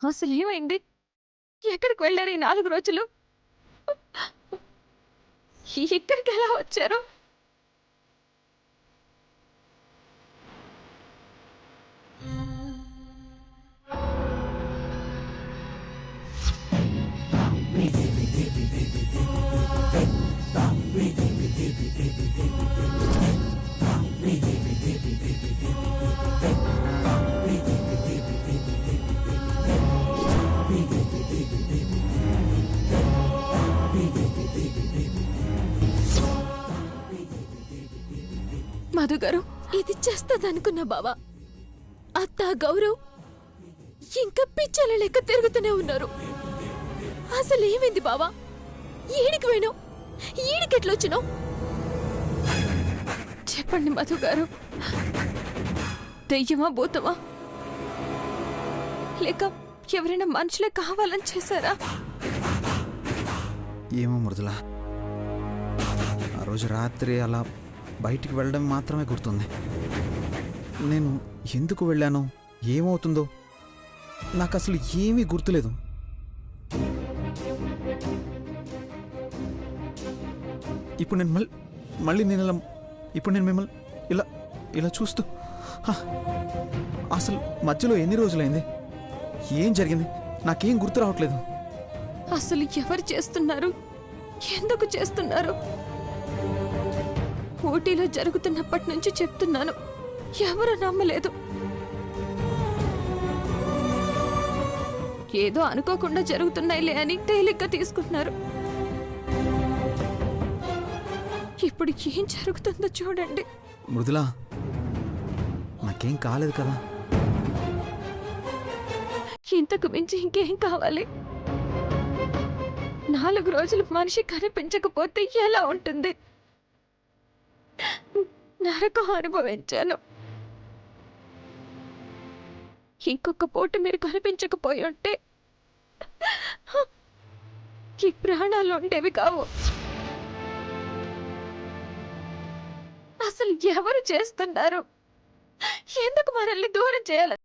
అసలు ఏమైంది? ఎక్కడికి వెళ్ళారు ఈ 4 రోజులు? ఇక్కడికి ఎలా వచ్చారు? మధు గారు, ఇది చేస్తదనుకున్నా బావా. అత్త గౌరవ్ ఇంకా పిచ్చల లెక్క తిరుగుతూనే ఉన్నారు. అసలు ఏమైంది బావా? ఈడికి పోయినావు, ఈడికెట్లొచ్చినావు? చెప్పండి మధు గారు, దెయ్యమా భూతమా లేక ఎవరైనా మనుషులే కావాలని చేశారా? ఏమో మృదుల, ఆ రోజు రాత్రి అలా బయటికి వెళ్ళడం మాత్రమే గుర్తుంది. నేను ఎందుకు వెళ్ళానో ఏమవుతుందో నాకు అసలు ఏమీ గుర్తులేదు. ఇప్పుడు నేను మళ్ళీ నేను మిమ్మల్ని ఇలా ఇలా చూస్తూ అసలు మధ్యలో ఎన్ని రోజులైంది? ఏం జరిగింది? నాకేం గుర్తు రావట్లేదు. అసలు ఎవరు చేస్తున్నారు, ఎందుకు చేస్తున్నారు? ఊటీలో జరుగుతున్నప్పటి నుంచి చెప్తున్నాను, ఎవరు నమ్మలేదు. ఏదో అనుకోకుండా జరుగుతున్నాయిలే అని తేలిగ్గా తీసుకుంటున్నారు. ఇప్పుడు ఏం జరుగుతుందో చూడండి. మృదులా, నాకేం కాలేదు కదా. ఇంతకు మించి ఇంకేం కావాలి? 4 రోజులు మనిషి కనిపించకపోతే ఎలా ఉంటుంది? నరకం అనుభవించాను. ఇంకొక పూట మీరు కనిపించకపోయి ఉంటే ఈ ప్రాణాలు ఉండేవి కావు. అసలు ఎవరు చేస్తున్నారు? ఎందుకు మనల్ని దూరం చేయాలి?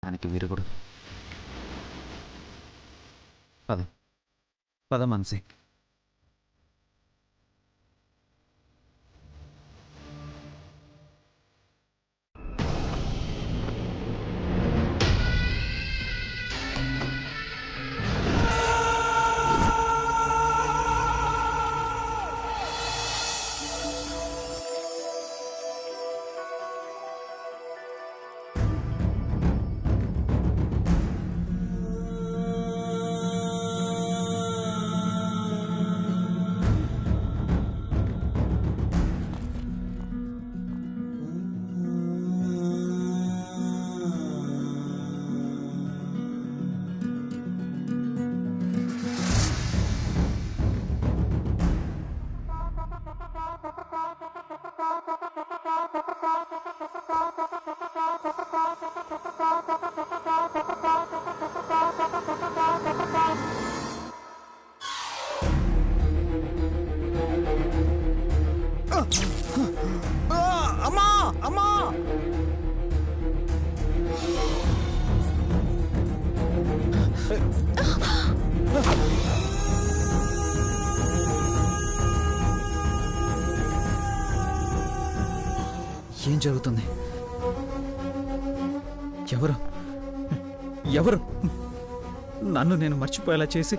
దానికి విరుగుడు. పద మనసి. అమ్మా అమ్మా ఏం జరుగుతుంది? ఎవరు ఎవరు నన్ను నేను మర్చిపోయేలా చేసి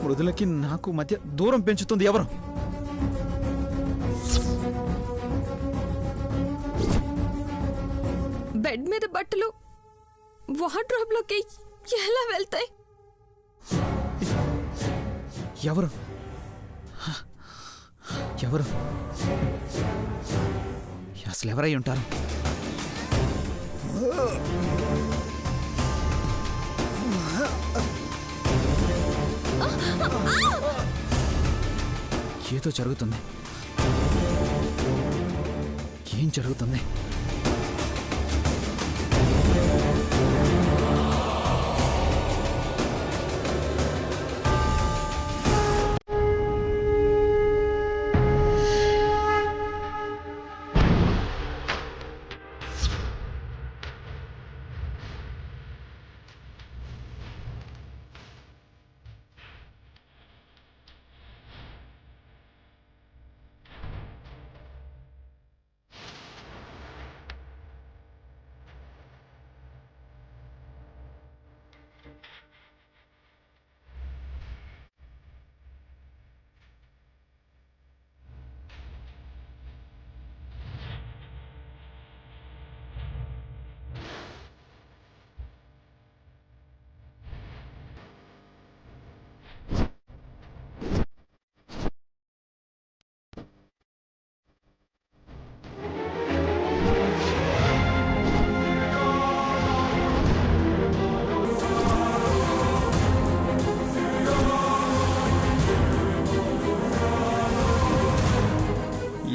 మృదులకి నాకు మధ్య దూరం పెంచుతుంది ఎవరు? బెడ్ మీద బట్టలు వార్డ్రోబ్ లోకి ఎలా వెళ్తాయి? ఎవరు ఎవరు అసలు ఎవరై ఉంటారు? ఏదో జరుగుతుంది. ఏం జరుగుతుంది?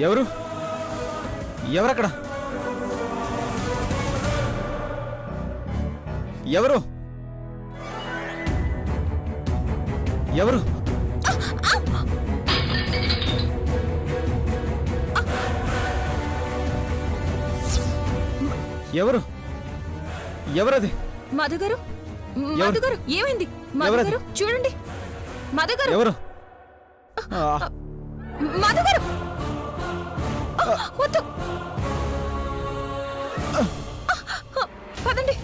ఎవరు ఎవరక్కడ? ఎవరు ఎవరు? ఎవరు ఎవరది? మధుగారు, మధుగారు ఏమైంది? మధుగారు చూడండి. మధుగారు ఎవరు? మధుగారు వద్దు, పదండి.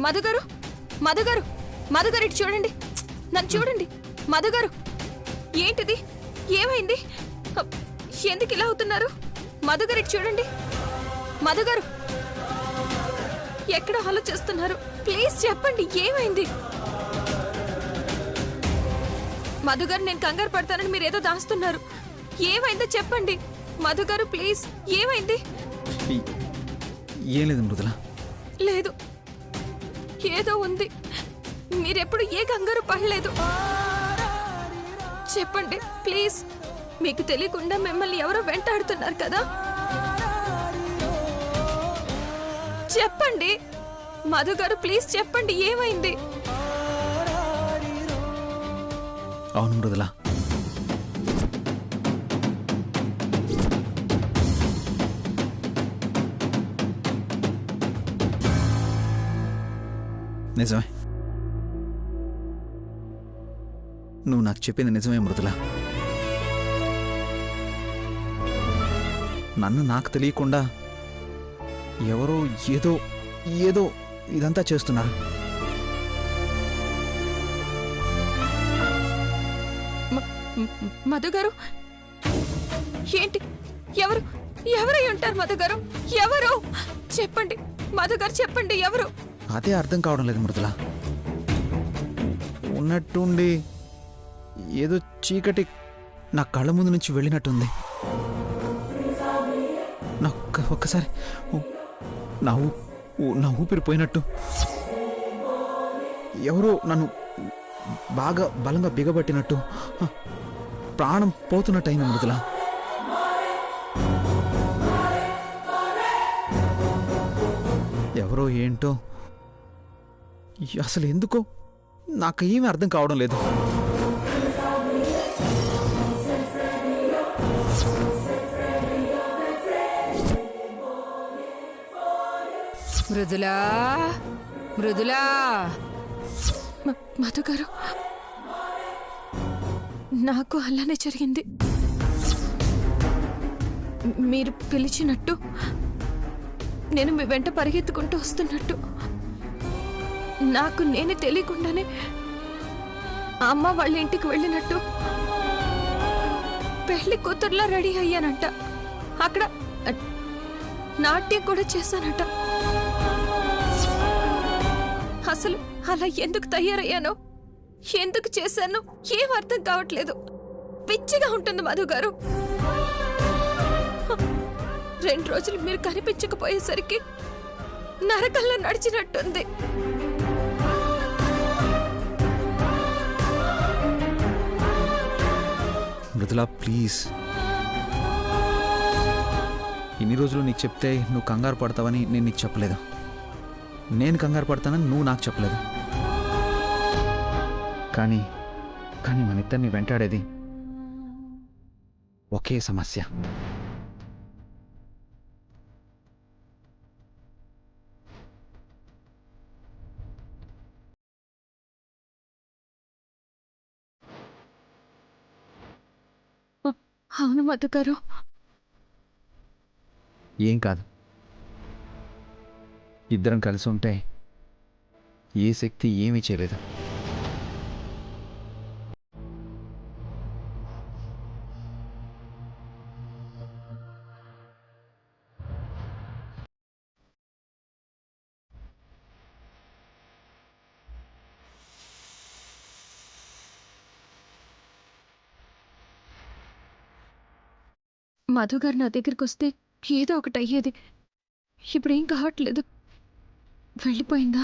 మధుగారు, మధుగారు, మధుగారు ఇటు చూడండి. నన్ను చూడండి. మధుగారు ఏంటిది? ఏమైంది? ఎందుకు ఇలా అవుతున్నారు? మధుగారు ఇటు చూడండి. మధుగారు ఎక్కడ ఆలోచిస్తున్నారు? ప్లీజ్ చెప్పండి ఏమైంది? మధుగారు నేను కంగారు పడతానని మీరేదో దాస్తున్నారు. ఏమైందో చెప్పండి మధుగారు, ప్లీజ్. ఏమైంది? ఏం లేదు మృదుల. లేదు, ఏదో ఉంది. మీరెప్పుడు ఏ కంగారు పడలేదు. చెప్పండి ప్లీజ్. మీకు తెలియకుండా మిమ్మల్ని ఎవరో వెంటాడుతున్నారు కదా? చెప్పండి మధుగారు, ప్లీజ్ చెప్పండి ఏమైంది? అవును మృదుల, నిజమే. నువ్వు నాకు చెప్పింది నిజమే మృదుల. నన్ను నాకు తెలియకుండా ఎవరో ఏదో ఏదో ఇదంతా చేస్తున్నారు. మధుగారు ఏంటి? ఎవరు ఎవరై ఉంటారు మధుగారు? ఎవరు? చెప్పండి మధుగారు, చెప్పండి ఎవరు? అదే అర్థం కావడం లేదు మృదుల. ఉన్నట్టుండి ఏదో చీకటి నా కళ్ళ ముందు నుంచి వెళ్ళినట్టుంది. నా ఒక్కసారి నా ఊపిరి పోయినట్టు ఎవరో నన్ను బాగా బలంగా బిగబట్టినట్టు ప్రాణం పోతున్నట్టయింది మృదుల. ఎవరో ఏంటో అసలు ఎందుకో నాకు ఏమీ అర్థం కావడం లేదు. మృదులా, మృదులా. మధుగారు నాకు అలానే జరిగింది. మీరు పిలిచినట్టు నేను మీ వెంట పరిగెత్తుకుంటూ వస్తున్నట్టు నాకు నేనే తెలియకుండానే అమ్మ వాళ్ళ ఇంటికి వెళ్ళినట్టు పెళ్లి కూతుర్లా రెడీ అయ్యానంట. అక్కడ నాట్యం కూడా చేశానట. అసలు అలా ఎందుకు తయారయ్యానో, ఎందుకు చేశానో ఏం అర్థం కావట్లేదు. పిచ్చిగా ఉంటుంది మధు గారు. 2 రోజులు మీరు కనిపించకపోయేసరికి నరకల్లో నడిచినట్టుంది. మృదులా ప్లీజ్, ఇన్ని రోజులు నీకు చెప్తే నువ్వు కంగారు పడతావని నేను నీకు చెప్పలేదు. నేను కంగారు పడతానని నువ్వు నాకు చెప్పలేదు. కానీ కానీ మన ఇద్దరిని వెంటాడేది ఒకే సమస్య. అవును మధు గారు. ఏం కాదు, ఇద్దరం కలిసి ఉంటే ఏ శక్తి ఏమీ చేయలేదు. మధు గారు నా దగ్గరికి వస్తే ఏదో ఒకటి అయ్యేది. ఇప్పుడు ఏం కావట్లేదు. వెళ్ళిపోయిందా?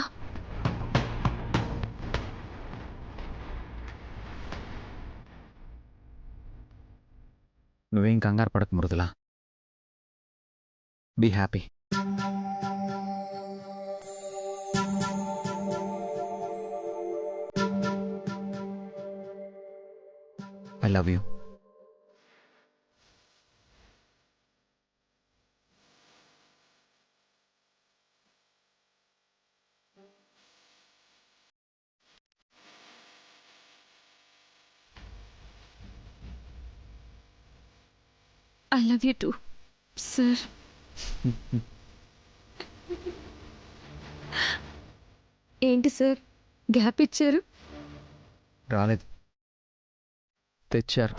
నువ్వేం కంగారు పడకు Mridula, be happy. I love you. I love you too sir. ఏంటి సార్ గ్యాప్ ఇచ్చారు? రాలేదు, తెచ్చారు.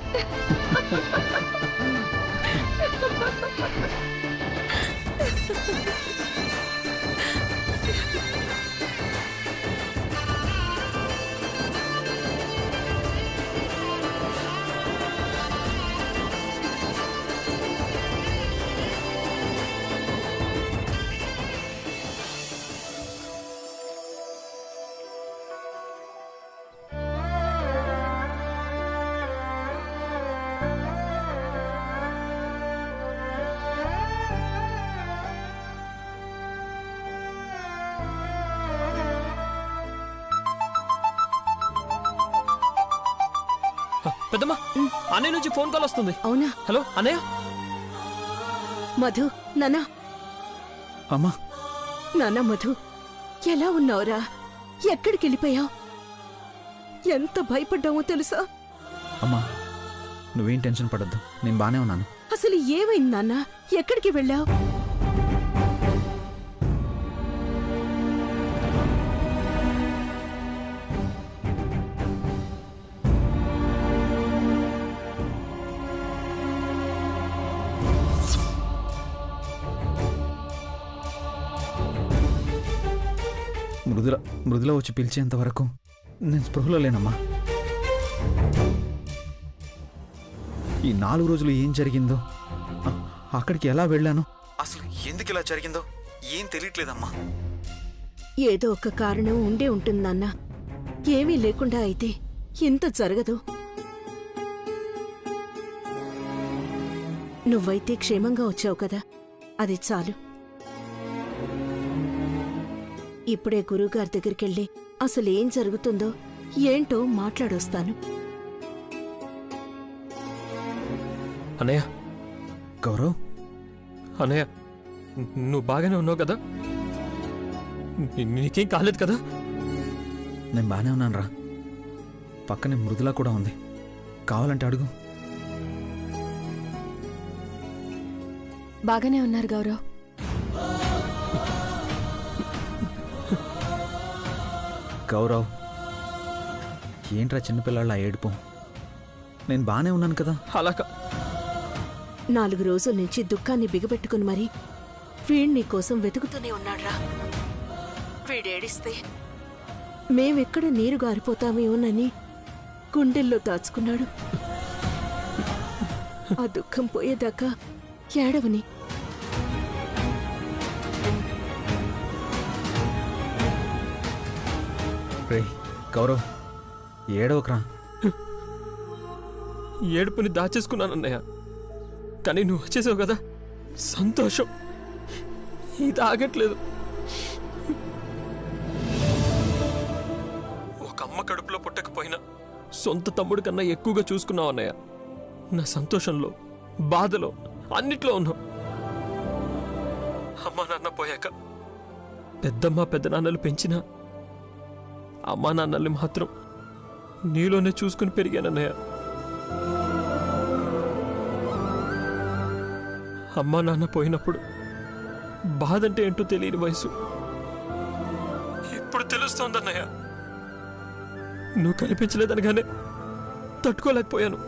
పెద్దమ్మా, అన్నయ్య నుంచి ఫోన్ కాల్ వస్తుంది. అవునా? హలో అన్నయ్య. మధు, నానా. అమ్మా, నానా మధు, ఎలా ఉన్నావురా? ఎక్కడికి వెళ్ళిపోయావు? ఎంత భయపడ్డామో తెలుసా? అమ్మా నువ్వేం టెన్షన్ పడద్దు, నేను బానే ఉన్నాను. అసలు ఏమైంది నాన్న? ఎక్కడికి వెళ్ళావు? మృదుల వచ్చి పిలిచేంత వరకు నేను స్పృహలో లేనమ్మా. ఈ 4 రోజులు ఏం జరిగిందో, అక్కడికి ఎలా వెళ్ళాను, అసలు ఎందుకు ఇలా జరిగిందో ఏం తెలియట్లేదమ్మా. ఏదో ఒక కారణం ఉండే ఉంటుందన్నా. ఏమీ లేకుండా అయితే ఇంత జరగదు. నువ్వైతే క్షేమంగా వచ్చావు కదా, అది చాలు. ఇప్పుడే గురువుగారి దగ్గరికెళ్ళి అసలేం జరుగుతుందో ఏంటో మాట్లాడొస్తాను. అన్నయ్య. గౌరవ్. అన్నయ్య, నువ్వు బాగానే ఉన్నావు కదా? నీకేం కాలేదు కదా? నేను బానే ఉన్నాను రా. పక్కనే మృదుల కూడా ఉంది, కావాలంటే అడుగు. బాగానే ఉన్నారు గౌరవ్. గౌరవ్, ఏంట్రా చిన్నపిల్లాళ్ళ ఏడుపు? నేను బానే ఉన్నాను కదా. అలాగా 4 రోజుల నుంచి దుఃఖాన్ని బిగబెట్టుకుని మరీ వీణ్ణి కోసం వెతుకుతూనే ఉన్నాడ్రా. వీడేడిస్తే మేమెక్కడ నీరు గారిపోతామేమోనని గుండెల్లో దాచుకున్నాడు. ఆ దుఃఖం పోయేదాకా ఏడవని. రే గౌరవ్, ఏడవకరా. ఏడుపుని దాచేసుకున్నానన్నయ్య, కానీ నువ్వు వచ్చేసావు కదా, సంతోషం ఇది ఆగట్లేదు. ఒక అమ్మ కడుపులో పుట్టకపోయినా సొంత తమ్ముడి కన్నా ఎక్కువగా చూసుకున్నావు అన్నయ్య. నా సంతోషంలో, బాధలో, అన్నిట్లో ఉన్నావు. అమ్మా నాన్న పోయాక పెద్దమ్మ పెద్దనాన్నలు పెంచిన అమ్మా నాన్నల్ని మాత్రం నీలోనే చూసుకుని పెరిగానన్నయ్య. అమ్మా నాన్న పోయినప్పుడు బాధంటే ఏంటో తెలియని వయసు. ఇప్పుడు తెలుస్తోందన్నయ్య. నువ్వు కనిపించలేదనగానే తట్టుకోలేకపోయాను.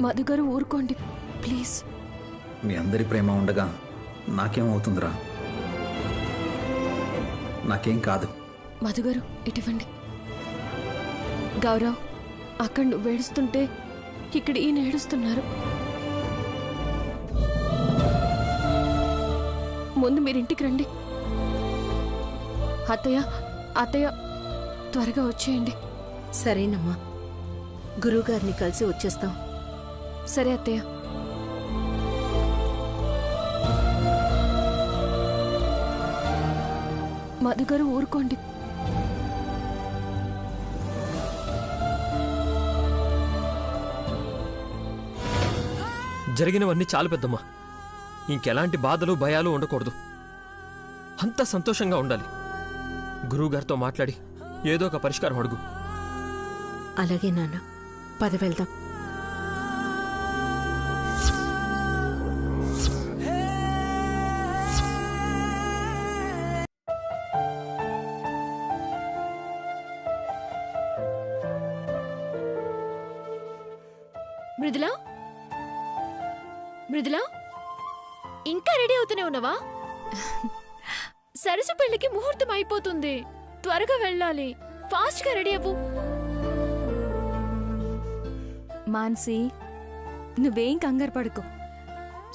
మధుగారు ఊరుకోండి ప్లీజ్. మీ అందరి ప్రేమ ఉండగా నాకేమవుతుందిరా? నాకేం కాదు. మధుగారు ఇటువంటి గౌరవ్, అక్కడ నువ్వు ఏడుస్తుంటే ఇక్కడ ఈయన ఏడుస్తున్నారు. ముందు మీరింటికి రండి. అత్తయ్య త్వరగా వచ్చేయండి. సరేనమ్మా, గురువుగారిని కలిసి వచ్చేస్తాం. సరే అత్తయ్య. మధుగారు ఊరుకోండి. జరిగినవన్నీ చాలు పెద్దమ్మా. ఇంకెలాంటి బాధలు భయాలు ఉండకూడదు. అంతా సంతోషంగా ఉండాలి. గురువుగారితో మాట్లాడి ఏదో ఒక పరిష్కారం అడుగు. అలాగే నాన్న, పద వెళ్దాం. మృదులా, ఇంకా రెడీ అవుతూనే ఉన్నావా? సరసు పెళ్లికి ముహూర్తం అయిపోతుంది. త్వరగా వెళ్ళాలి. ఫాస్ట్ గా రెడీ అవ్వు. మాన్సి, నువ్వేం కంగారు పడుకో.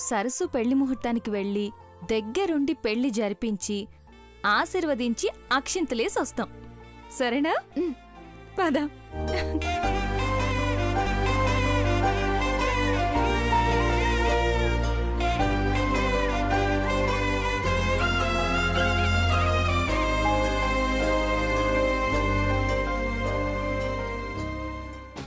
సరస్సు పెళ్లి ముహూర్తానికి వెళ్ళి దగ్గరుండి పెళ్లి జరిపించి ఆశీర్వదించి అక్షింతలేసి వస్తాం. సరేనా? పద.